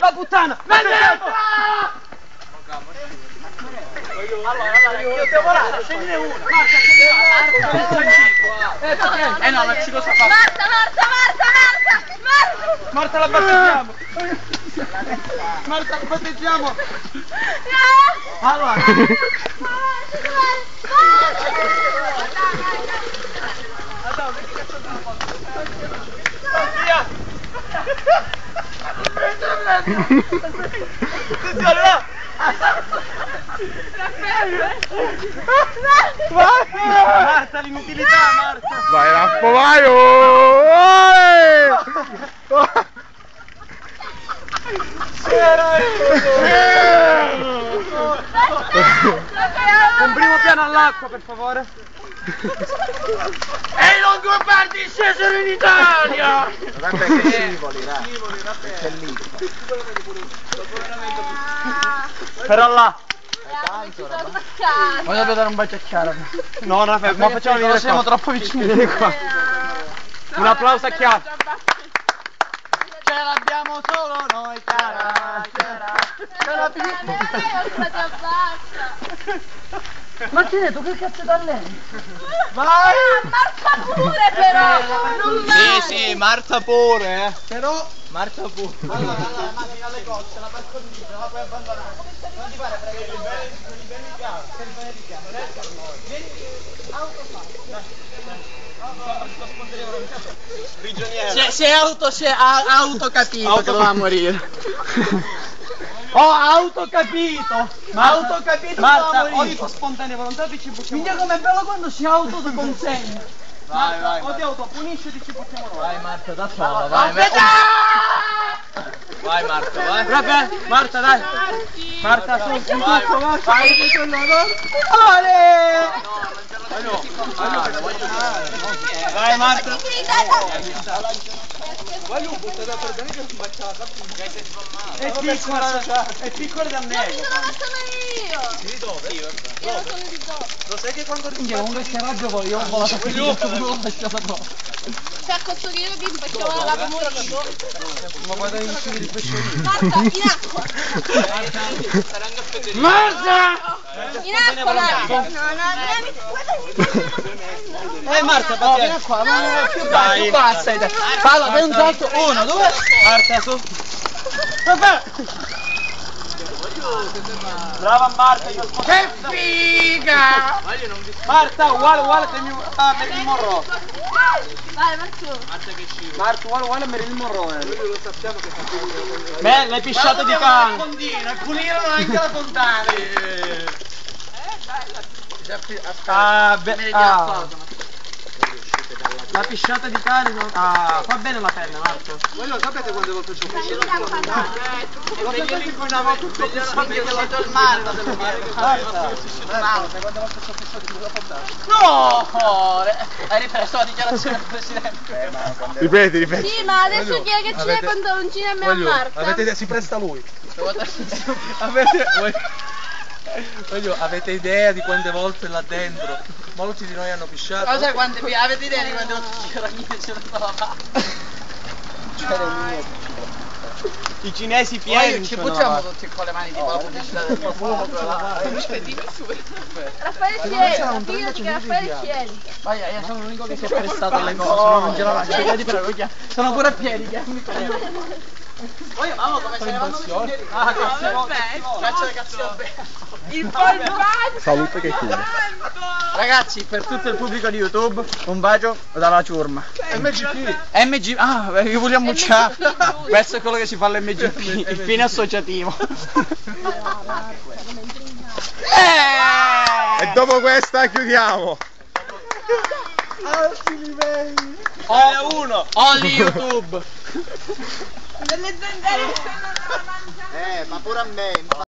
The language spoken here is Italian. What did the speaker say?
La puttana! Vendetta! Allora, io devo volare, scegliene una. Marta, no, ma ci cosa fa? Marta, la battezziamo! Marta, la battezziamo! Allora! Via! Attenzione là! Marta, l'inutilità, Marta! Vai Raffa, vai! Oh! Un primo piano all'acqua, per favore. E i longobardi scesero in Italia! Guarda che scivoli, dai. È lì. Però là. Voglio dare un bacio a Chiara. No, Raffaele, ma facciamo vedere siamo qua. troppo vicini qua. Un applauso a Chiara. Ce l'abbiamo solo noi, Chiara. Martina, tu che cazzo da lei? Vai! Marta pure però! Sì, Marta pure, Però Marta pure. allora, la macchina alle cozze, la parcheggi, non la puoi abbandonare. Non ti pare perché il bene di chiaro, il bene di chiaro. Prigioniero. Si è autocapito che doveva morire. Ho autocapito! Autocapito! Marta, o dico spontanea volontà ti ci buttiamo. Minchia com'è bello quando si autoconsegna. Vai, o ti autopunisci e ti ci buttiamo noi. Vai Marta, da sola, vai. Vai Marta, vai. Vabbè, Marta dai. Marta su, in tutto, vai. Vai Marta. È piccola da me. Io non sono io! Di dove? Io non sono di dove? Lo sai che quando Comunque si arrabbia poi, io ho volato finito, non l'ho lasciata qua. Cioè, cazzo che io vi faccio la morire. ma guarda in cima di pesciolino. Marta, in acqua! Marta! In acqua, dai! No, Marta, vieni qua, ma più Dai, basta, dai. Fallo, fai un salto, 1, 2. Marta su. Vabbè. Brava Marta, io che figa! Marta, uguale a Marilyn Monroe. Vai, Marta! Marta, uguale a Marilyn Monroe. Lo sappiamo che fa più. Beh, l'hai pisciato di cane. Continua, pulire anche la fontana. La pisciata di cane non... fa bene la penna, Marco. Voi lo sapete quante volte ci ho pisciato? Lo sapete che una volta ci ho pisciato il mare delle mani? Quante volte ci ho pisciato sulla fontana? No! Hai ripreso la dichiarazione del Presidente. Ripeti. Sì, ma adesso chi è che c'è i pantaloncini a me a Marta? Si presta lui. Avete idea di quante volte là dentro molti di noi hanno pisciato? Ma sai quante avete idea di quante volte c'era mia e c'era la I cinesi Poi pieni. ci buttiamo tutti con le mani tipo la pubblicità del profumo. Raffaele Cieli, fidati che Raffaele Cieli. Vai, io sono l'unico che si è prestato alle cose, no, non ce la faccio. Vedi però, sono pure a piedi che mi prego. Poi mamma come se ne vanno tutti. Cazzo le cazzo Il polpaccio! Salute che chiude. Ragazzi, per tutto il pubblico di YouTube, un bacio dalla ciurma. MG, io vogliamo ciao. Questo è quello che si fa all'MGP, il fine associativo. E dopo questa chiudiamo. Only YouTube. Delle zendere che stanno a mangiare. Ma pure a me.